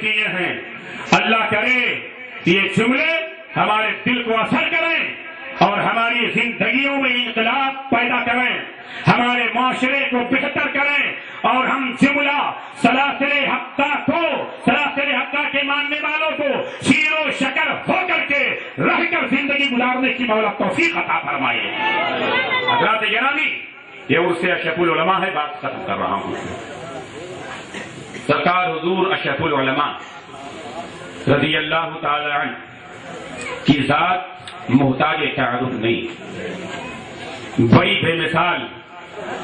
کیے ہیں. اللہ کرے یہ جملے ہمارے دل کو اثر کریں اور ہماری زندگیوں میں انقلاب پیدا کریں, ہمارے معاشرے کو بہتر کریں, اور ہم جملہ سلاسل حقہ کو, سلاسل حقہ کے ماننے والوں کو شیر و شکر ہو کر کے رہ کر زندگی گزارنے کی مولا توفیق عطا فرمائے. حضرات گرامی, یہ عرص اشرف العلماء ہے, بات ختم کر رہا ہوں. سرکار حضور اشرف العلماء رضی اللہ تعالی عنہ کی ذات محتاج تعارف نہیں, بڑی بے مثال,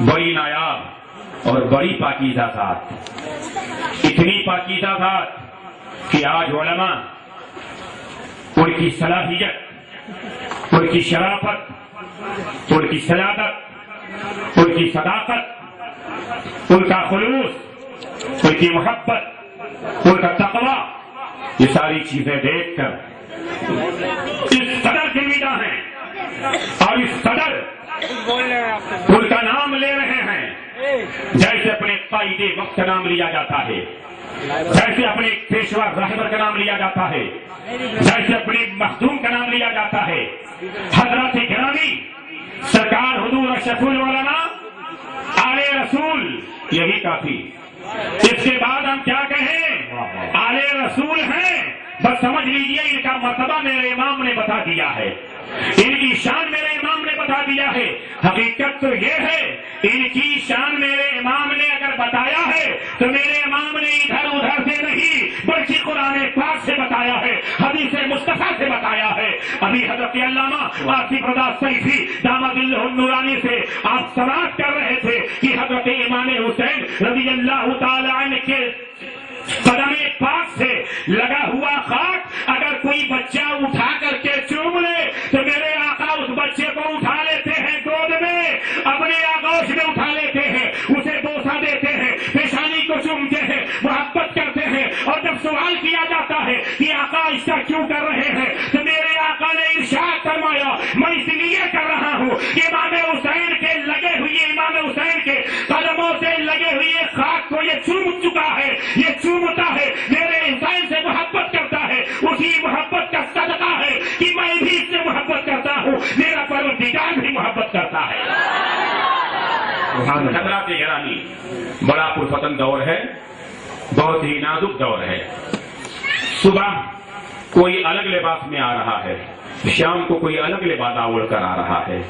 بڑی نایاب اور بڑی پاکیزہ ذات. اتنی پاکیزہ ذات کہ آج علماء ان کی صلاحیت, ان کی شرافت, ان کی سیادت, ان کی صداقت, ان کا خلوص, ان کی محبت, ان کا تقوی, یہ ساری چیزیں دیکھ کر اس قدر شرمندہ ہیں اور اس قدر ان کا نام لے رہے ہیں جیسے اپنے قائد وقت کا نام لیا جاتا ہے, جیسے اپنے پیشوا رہبر کا نام لیا جاتا ہے, جیسے اپنے مخدوم کا نام لیا جاتا ہے. حضرات گرامی, سرکار حضور اشرف العلماء آل رسول یہی کافی. اس کے بعد ہم کیا کہیں؟ آل رسول ہیں, بس سمجھ لیجئے ان کا مرتبہ میرے امام نے بتا دیا ہے, ان کی شان میرے امام نے بتا دیا ہے. حقیقت تو یہ ہے ان کی شان میرے امام نے اگر بتایا ہے تو میرے امام نے ادھر ادھر سے نہیں بلکہ قرآن پاک سے بتایا ہے, حدیث مصطفیٰ سے بتایا ہے. ابھی حضرت علامہ آصف رضا سیفی داماد اللہ النورانی سے آپ سماعت کر رہے تھے کہ حضرت امام حسین رضی اللہ تعالی عنہ کے قدم پاک سے لگا ہوا خاک اگر کوئی بچہ اٹھا کر کے چوم لے تو میرے آقا اس بچے کو اٹھا لیتے ہیں گود میں, اپنے آغوش میں اٹھا لیتے ہیں, اسے بوسہ دیتے ہیں, پیشانی کو چومتے ہیں, محبت کرتے ہیں. اور جب سوال کیا جاتا ہے کہ آقا ایسا کیوں کر رہے ہیں تو میرے آقا نے ارشاد فرمایا میں اس لیے کر رہا ہوں کہ امام حسین کے لگے ہوئے, امام حسین کے قدموں سے لگے ہوئے خاک کو یہ چوم چکا ہے, یہ چومتا ہے, میرے حسین سے محبت کرتا ہے, اسی محبت کا صدقہ ہے کہ میں بھی اس سے محبت کرتا ہوں, میرا پروردگار بھی محبت کرتا ہے. حضرات گرامی, بڑا پرفتن دور ہے, بہت ہی نازک دور ہے. صبح کوئی الگ لباس میں آ رہا ہے, شام کو کوئی الگ لباس اوڑھ کر آ رہا ہے.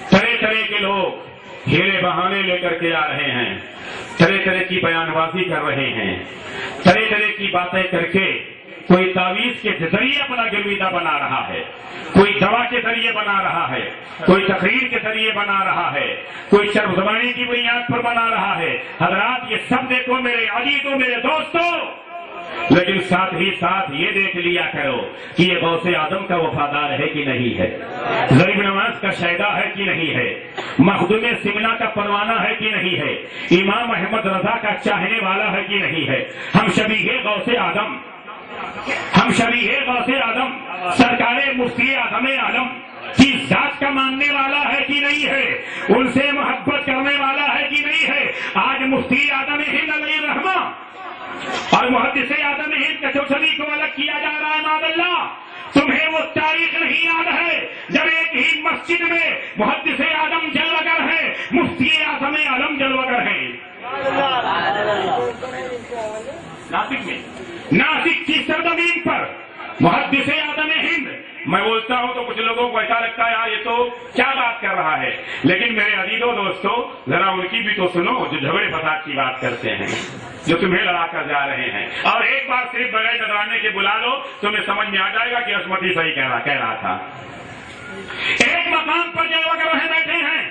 طرح طرح کے لوگ ہیرے بہانے لے کر کے آ رہے ہیں, طرح طرح کی بیان بازی کر رہے ہیں, طرح طرح کی باتیں کر کے کوئی تعویذ کے ذریعے اپنا گرویدہ بنا رہا ہے, کوئی دوا کے ذریعے بنا رہا ہے, کوئی تقریر کے ذریعے بنا رہا ہے, کوئی شرف زبانی کی بنیاد پر بنا رہا ہے. حضرات یہ سب دیکھو میرے عزیزوں, میرے دوستوں, لیکن ساتھ ہی ساتھ یہ دیکھ لیا کرو کہ یہ غوث اعظم کا وفادار ہے کہ نہیں ہے, غریب نواز کا شیدا ہے کہ نہیں ہے, مخدوم سمنا کا پروانہ ہے کہ نہیں ہے, امام احمد رضا کا چاہنے والا ہے کہ نہیں ہے. ہم شبیہ غوث اعظم, ہم شبیہ غوث اعظم سرکار مفتی اعظم عالم کی ذات کا ماننے والا ہے کہ نہیں ہے, ان سے محبت کرنے والا ہے کہ نہیں ہے. آج مفتی اعظم ہند علیہ الرحمہ اور محدث اعظم ہند کچوسری کو الگ کیا جا رہا ہے. معاذ اللہ, تمہیں وہ تاریخ نہیں یاد ہے جب ایک ہی مسجد میں محدث اعظم جلوگر ہے, مفتی اعظم عالم جلوگر ہے. ناسک میں, ناسک کی سرزمین پر محدث اعظم ہند, میں بولتا ہوں تو کچھ لوگوں کو ایسا لگتا ہے یار یہ تو کیا بات کر رہا ہے, لیکن میرے عزیزوں دوستوں ذرا ان کی بھی تو سنو جو جھگڑے فساد کی بات کرتے ہیں, جو تمہیں لڑا کر جا رہے ہیں. اور ایک بار صرف بغیر ڈرانے کے بلا لو, تمہیں سمجھ میں آ جائے گا کہ عصمتی صحیح کہہ رہا تھا. ایک مقام پر جلوگر رہ بیٹھے ہیں,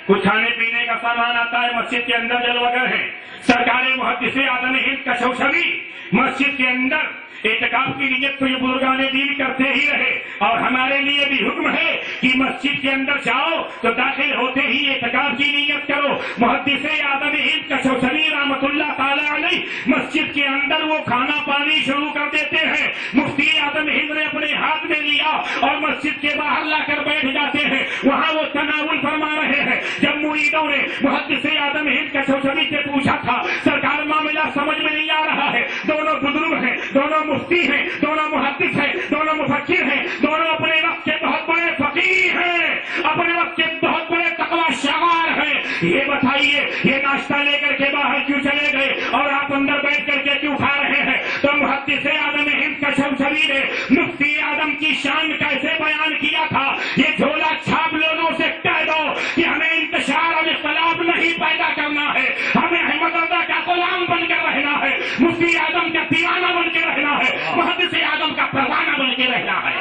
کچھ کھانے پینے کا سامان آتا ہے, مسجد کے اندر جلوگر ہیں. سرکار محدث اعظم ہند کا شوشوی مسجد کے اندر اعتکاف کی نیت تو یہ بزرگان دین کرتے ہی رہے, اور ہمارے لیے بھی حکم ہے کہ مسجد کے اندر جاؤ تو داخل ہوتے ہی اعتکاف کی نیت کرو. محدث اعظم ہند کا شوشوی رحمۃ اللہ تعالی علیہ مسجد کے اندر وہ کھانا پانی شروع کر دیتے ہیں. مفتی اعظم ہند نے اپنے ہاتھ میں لیا اور مسجد کے باہر لا کر بیٹھ جاتے ہیں, وہاں وہ تناول فرما رہے ہیں. جب مریدوں نے محدث اعظم ہند کا شوشوی سے پوچھا تھا سرکار معاملہ سمجھ میں نہیں آ رہا ہے, دونوں بزرگ ہیں، دونوں مفتی ہیں، دونوں محدث ہیں، دونوں مفکر ہیں، دونوں اپنے وقت کے بہت بڑے فقیہ ہیں، اپنے وقت کے بہت بڑے تقوی شعار ہیں. یہ بتائیے یہ ناشتہ لے کر کے باہر کیوں چلے گئے اور آپ اندر بیٹھ کر کے کیوں کھا رہے ہیں؟ تو محدث اعظم ہند کا شمشری نے مفتی اعظم کی شان کیسے بیان کیا تھا. یہ جھولا چھاپ لوگوں سے کہہ دو کہ ہمیں انتشار اور اختلاف نہیں پیدا کرنا ہے، ہمیں احمد رضا کا غلام بن کر رہنا ہے، مفتی اعظم کا دیوانہ بن کے رہنا ہے، محدث اعظم کا پروانہ بن کے رہنا ہے.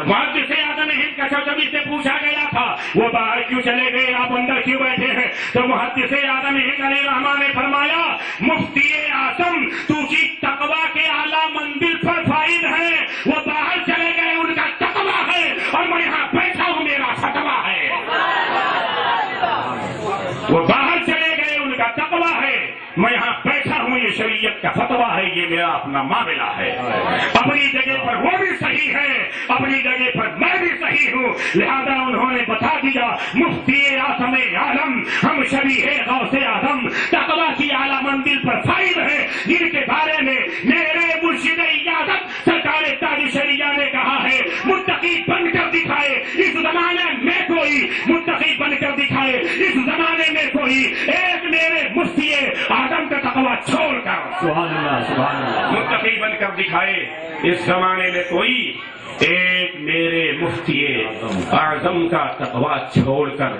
محدث اعظم ہند کا شمشری سے پوچھا گیا تھا وہ باہر کیوں چلے گئے، آپ اندر کیوں بیٹھے ہیں؟ تو محدث اعظم ہند علیہ الرحمٰن نے فرمایا مفتی اعظم تو کی تقوی کے اعلیٰ منزل پر فائز ہے، وہ باہر چلے گئے ان کا تقوی ہے اور میں یہاں بیٹھا ہوں میرا فتویٰ ہے. وہ باہر چلے گئے ان کا تقوی ہے، میں یہاں بیٹھا ہوں یہ شریعت کا فتویٰ ہے، یہ میرا اپنا معاملہ ہے. اپنی جگہ پر وہ بھی صحیح ہے، اپنی جگہ پر میں بھی صحیح ہوں، لہذا انہوں نے بتا دیا مفتی اعظم عالم ہم شبیہ غوث اعظم تقوی کی اعلیٰ منزل پر فائز ہے، جن کے بارے میں میرے مرشد عیادت سرکار تاج شریعہ نے کہا ہے متقی بن کر دکھائے اس زمانے میں کوئی، متقی بن کر دکھائے اس زمانے میں کوئی، ایک میرے مفتی اعظم کا تقوی چھوڑ کر سبحان اللہ سبحان اللہ متقی بن کر دکھائے اس زمانے میں کوئی، ایک میرے مفتی اعظم کا تقوی چھوڑ کر.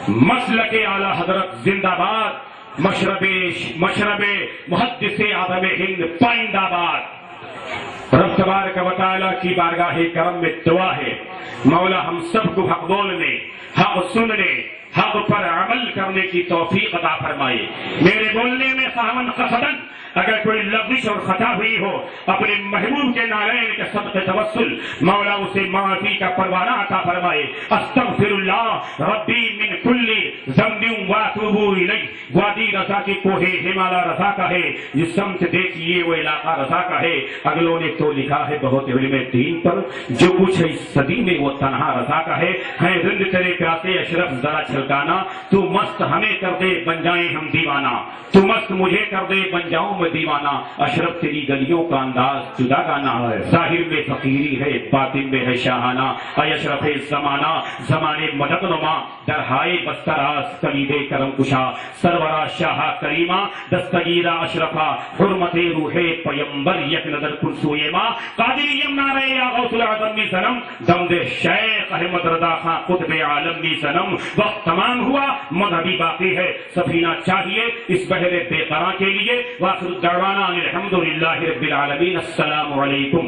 مسلک اعلی حضرت زندہ باد، مشرب محدث اعظم ہند پائندہ باد. رب تبارک و تعالیٰ کی بارگاہ کرم میں دعا ہے مولا ہم سب کو حق بولنے، حق سننے، حق پر عمل کرنے کی توفیق عطا فرمائے. میرے بولنے میں خواہن قصدن اگر کوئی لغزش اور خطا ہوئی ہو اپنے محبوب کے نالین کے صدقے توسل مولا اسے معافی کا پروانہ عطا فرمائے. استغفر اللہ ربی من کل ذنب واتوب الیہ. وادی رضا کی کوہ ہمالا رضا کا ہے، جس سمت دیکھیے وہ علاقہ رضا کا ہے. اگلوں نے تو لکھا ہے بہت علم دین پر جو کچھ ہے اس صدی میں وہ تنہا رضا کا ہے. رند تیرے پیاسے اشرف ذرا چھلکانا، تو مست ہمیں کر دے بن جائیں ہم دیوانہ، تو مست مجھے کر دے بن جاؤں دیوانہ. اشرف تیری گلیوں کا انداز جدا گانا، ظاہر میں فقیری ہے باطن میں ہے شاہانہ. اے اشرف زمانہ زمانے مدد نما درہائے بستراز کلیدے کرم کشا. سرورا شاہ کریمہ دستگیرہ اشرفا حرمت روح پیمبر یک نظر کن سوئے ماں. قادری یمنا رہے یا غوث العظم بھی سنم دم دے شیخ احمد رضا خان قطب عالم بھی سنم. وقت تمام ہوا مذہبی باقی ہے، سفینہ چاہیے اس بحر بے قرار کے لیے. واخر دعوانا الحمدللہ رب العالمین. السلام علیکم.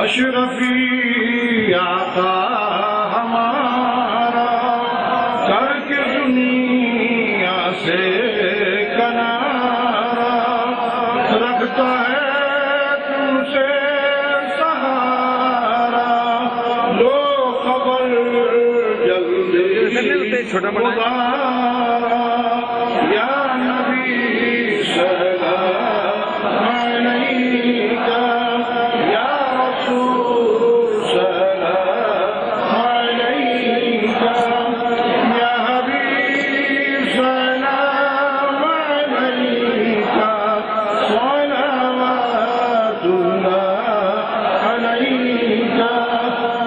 اشرفی آقا ہمارا کر کے دنیا سے کنارہ رکھتا ہے تم سے سہارا. لو خبر جلدی گزارا یا نبی سلام علیکہ یا رسول سلام علیکہ یا حبیب سلام علیکہ صلوات اللہ علیکہ.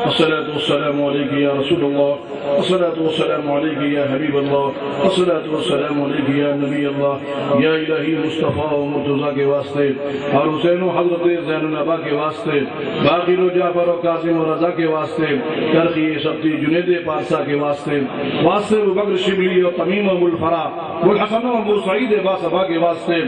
الصلاة والسلام عليك يا رسول الله، الصلاة والسلام عليك يا حبيب الله، الصلاة والسلام عليك يا نبي الله. یا الہی مصطفیٰ و مرتضیٰ کے واسطے اور حسین و حضرت زین العبا کے واسطے، باقر و جعفر و قاسم و رضا کے واسطے، ترخی سبتی جنید پارسا کے واسطے، واسطے ابو بکر شبلی و تمیم ابو الفرا والحسن و ابو سعید باصفا کے واسطے،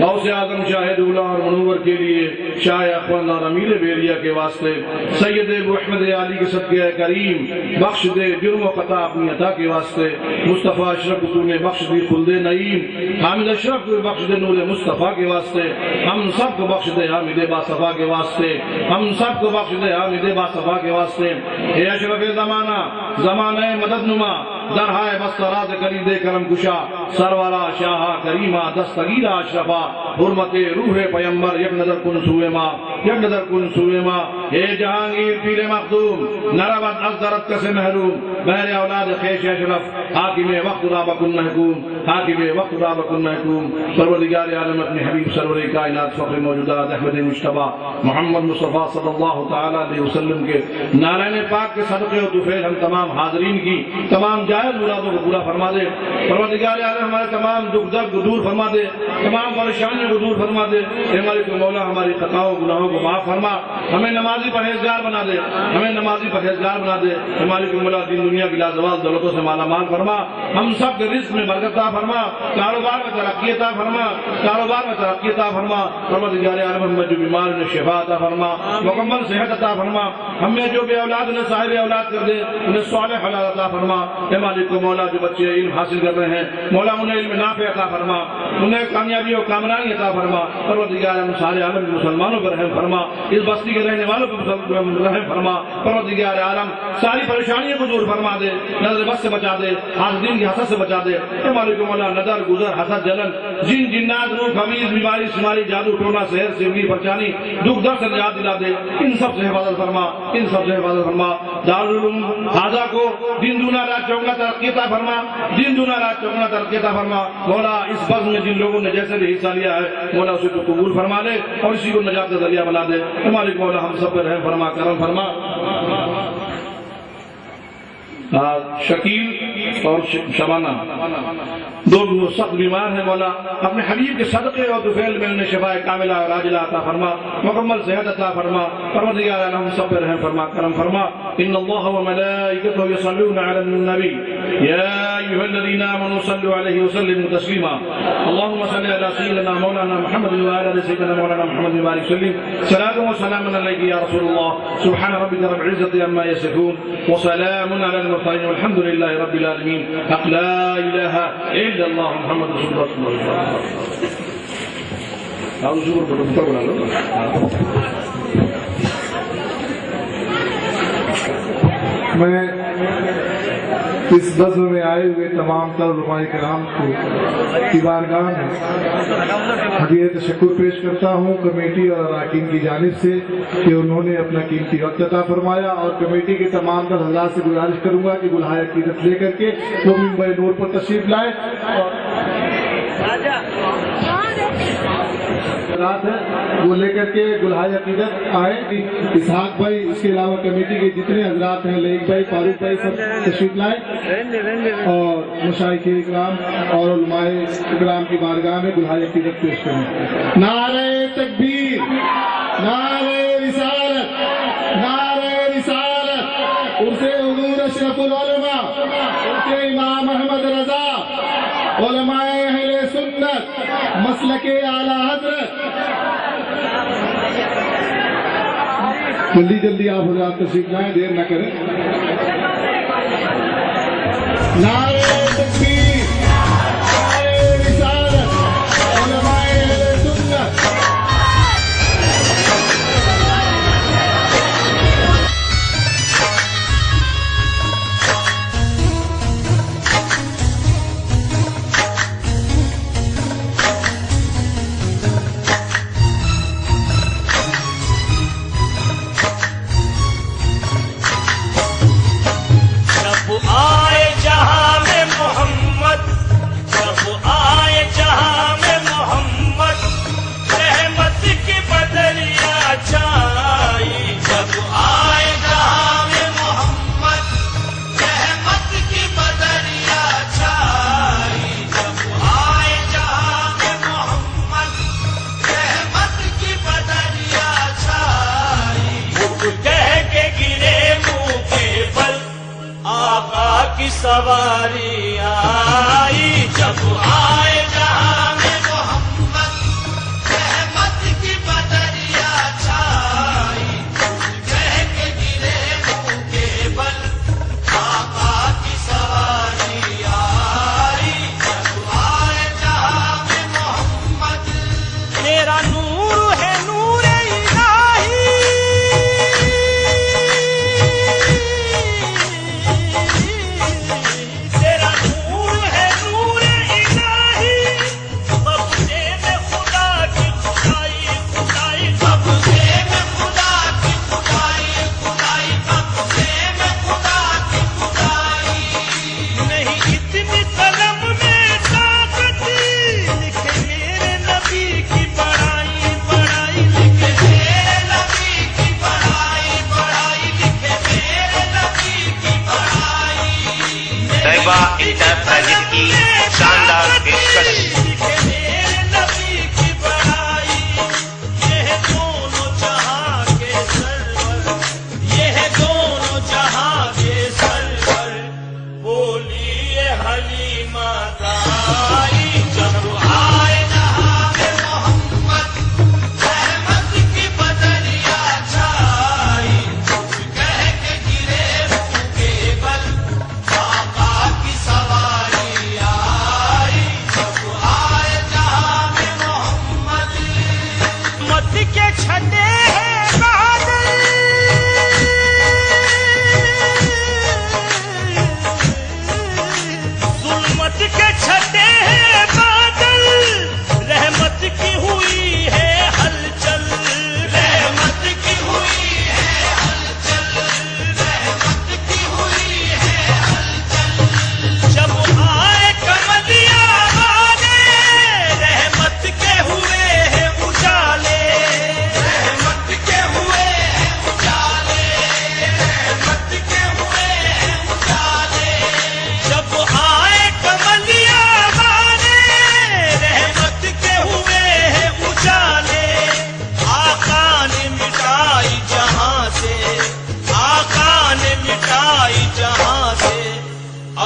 غوث اعظم شاہد اولا اور منور کے لیے، شاہ اخوان اور امیر بیریا کے واسطے، سید ابو احمد علی کے صدقہ کریم بخش دے جرم و خطا اپنی عطا کے واسطے. مصطفیٰ اشرف تو نے بخش دی خلد نعیم، حامد اشرف کو بخش دے نور مصطفیٰ کے واسطے. ہم سب کو بخش دے حامد باصفا کے واسطے، ہم سب کو بخش دے حامد باصفا کے واسطے. اے اشرف زمانہ، زمانہ مدد نما، درہائے مسترات کرید کرم کشا سرورا شاہ کریمہ دستگیرہ اشرفا حرمت روح پیمبر یک نظر کن سوئے ماں یک نظر کن سوئے ماں اے جہانگیر پیر مخدوم نربت ازدرت کس محروم بہر اولاد خیش اشرف حاکم وقت رابکن محکوم حاکم وقت رابکن محکوم پروردگار عالم اپنے حبیب سرور کائنات فخر موجودات احمد مجتبی محمد مصطفیٰ صلی اللہ تعالیٰ علیہ وسلم کے نارائن پاک کے صدقے و طفیل ہم تمام حاضرین کی تمام جائز مرادوں کو پورا فرما دے پروردگار عالم ہمارے تمام دکھ درد کو دور فرما دے تمام پریشانیوں کو دور فرما دے اے مالک مولا ہماری خطاؤں گناہوں کو معاف فرما ہمیں نمازی پرہیزگار بنا دے ہمیں نمازی پرہیزگار بنا دے اے مالک مولا دین دنیا کی لازوال دولتوں سے مالا مال فرما ہم سب کے رزق میں برکت عطا فرما کاروبار میں ترقی عطا فرما کاروبار میں ترقی عطا فرما پروردگار عالم ہمیں جو بیمار انہیں شفا عطا فرما مکمل صحت عطا فرما ہمیں جو بے اولاد انہیں صاحب اولاد کر دے انہیں صالح حلال عطا فرما اے مالک مولا جو بچے علم حاصل کر رہے ہیں مولا انہیں علم نافع عطا فرما انہیں کامیابی و کامرانی عطا فرما پروردگار عالم سارے عالم مسلمانوں پر رحم فرما اس بستی کے رہنے والوں پر رحم فرما پروردگار عالم ساری پریشانیوں کو دور فرما دے نظر بس سے بچا دے حاسدین کی حسد سے بچا دے اے مالک مولا نظر گزر حسد جلن جن جنات روح خمیز بیماری شماری جادو ٹونا سحر سمری پرچانی دکھ درد سے نجات دلا دے ان سب سے حفاظت فرما ان سب سے حفاظت فرما دارالعلوم حاضہ کو دن دونا رات چوگنا ترقی عطا فرما دن دونا رات چوگنا ترقی عطا فرما مولا اس بزم میں جن لوگوں نے جیسے بھی حصہ لیا ہے مولا اسے تو قبول فرما لے اور اسی کو نجات کا ذریعہ بنا دے اے مالک مولا ہم سب پر رحم فرما کرم فرما شکیل اور شبانہ دو سخت بیمار ہیں مولا اپنے حبیب کے صدقے اور طفیل میں انہیں شفاء کاملہ اور عاجلہ عطا فرما مکمل صحت عطا فرما پروردگار عالم ہم سب پر رحم فرما کرم فرما ان اللہ وملائکتہ یصلون علی النبی یا ایھا الذین آمنوا صلوا علیہ وسلموا تسلیما اللهم صل علی سیدنا مولانا محمد وعلی آل سیدنا مولانا محمد وبارک وسلم صلاۃ و سلام علیک یا رسول اللہ سبحان ربک رب العزة عما یصفون وسلام علی المرسلین والحمد للہ رب العالمین حق لا الہ الا اللہ محمد رسول اللہ صلی اللہ علیہ وسلم. میں اس بزم میں آئے ہوئے تمام تر علماء کرام کی بارگاہ میں حدیعِ تشکر پیش کرتا ہوں کمیٹی اور اراکین کی جانب سے کہ انہوں نے اپنا قیمتی وقت عطا فرمایا اور کمیٹی کے تمام تر حضرات سے گزارش کروں گا کہ گلہائے عقیدت لے کر کے وہ منبر نور پر تشریف لائے اور رات ہے وہ لے کر کے گلہائے عقیدت آئے. اسحاق بھائی اس کے علاوہ کمیٹی کے جتنے حضرات ہیں لیک بھائی فاروق بھائی سب تشریف لائیں اور مشائخ اکرام اور علماء اکرام کی بارگاہ میں گلہائے عقیدت پیش کریں. نعرہ تکبیر، نعرہ رسالت، نعرہ رسالت، عرص حضور اشرف العلماء، عرص امام احمد رضا، علماء اہل سنت، مسلک اعلی حضرت. جلدی جلدی آپ حضرات تشریف لائیں، دیر نہ کریں. نعرہ تکبیر، نعرہ رسالت، علماء اہل سنت. سواری آئی جب آئے جہاں میں محمد، رحمت کی بدریا چھائی، کہہ کے گرے منہ کے بل، آقا کی سواری آئی جب آئے جہاں میں محمد. تیرا نور ہے نور الہی، عند فاضل کی شاندار پیشکش.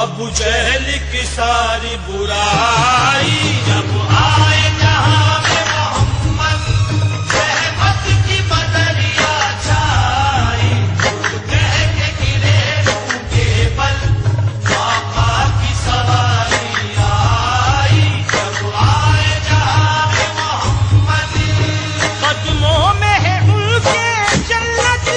ابو جہل کی ساری برائی جب آئے جہاں میں محمد رحمت کی بدریا چھائی کہہ کے گرے منہ کے بل آقا کی سواری آئی جب آئے جہاں میں محمد قدموں میں ہے ان کے جنت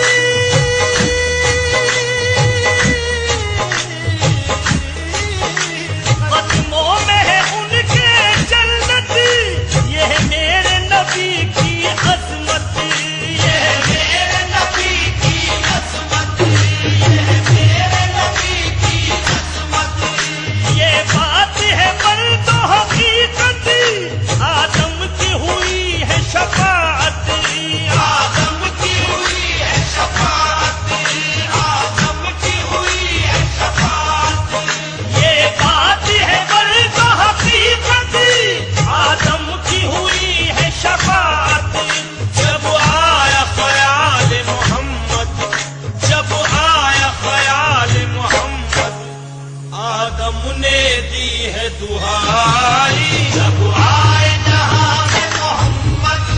دہائی جب آئے جہاں میں محمد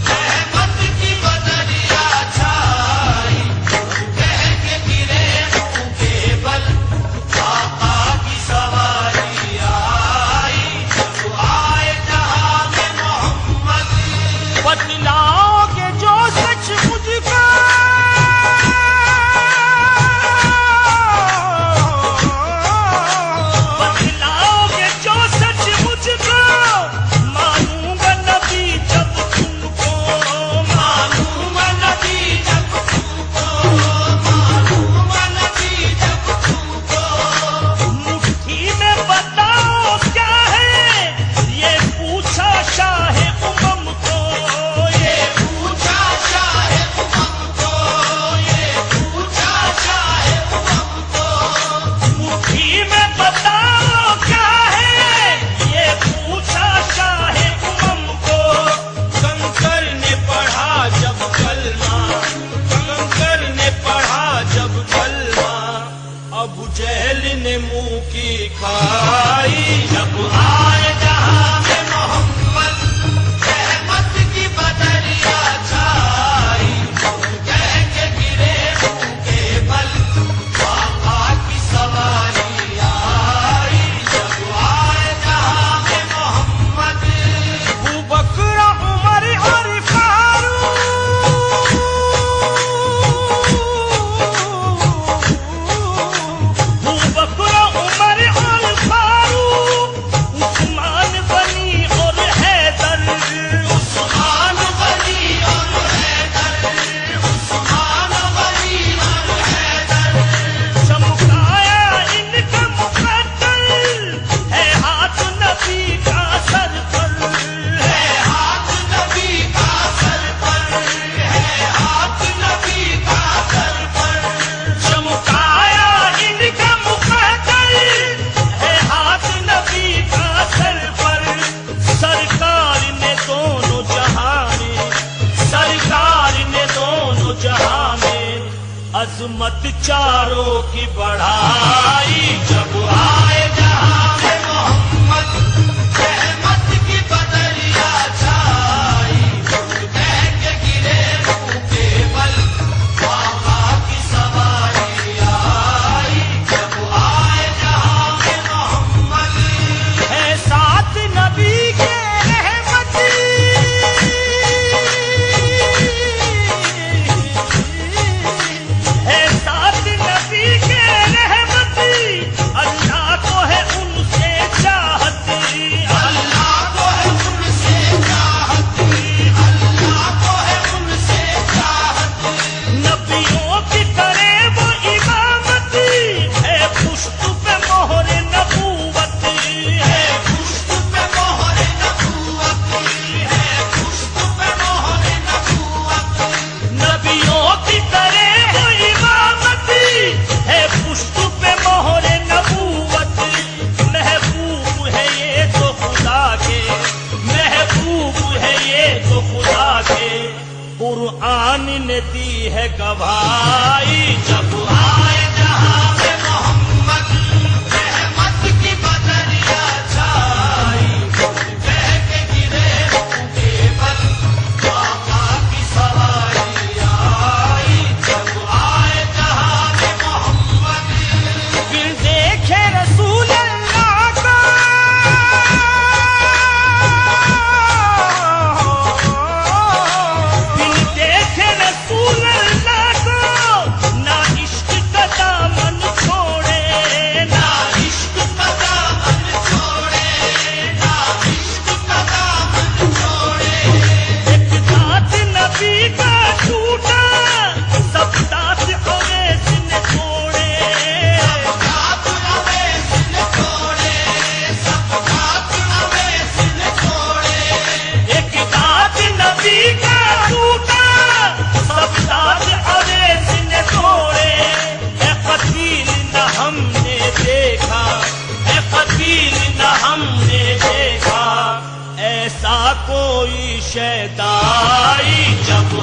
رحمت کی بدریا چھائی کہہ کے گرے منہ کے بل آقا کی سواری آئی جب آئے جہاں میں محمد بتلاؤ کہ جو سچ مجھ کا ابو جہل نے منہ کی کھائی جب آئے جہاں میں محمد رحمت کی بدریا چھائی کہہ کے گرے منہ کے بل آقا کی سواری آئی جب آئے جہاں میں محمد ابو بکر عمر اور فاروق عظمت چاروں کی بڑھائی جب آئے جہاں میں محمد رحمت کی بدریا چھائی کہہ کے گرے منہ کے بل آقا کی سواری آئی جب آئے جہاں میں محمد ہے ساتھ نبی کے قرآن نے دی ہے گواہی جب آئے جہاں میں محمد رحمت کی بدریا چھائی کہہ کے گرے منہ کے بل آقا کی سواری آئی جب آئے جہاں میں محمد پھر دیکھے رسول اللہ کو ایسا کوئی شیدائی جب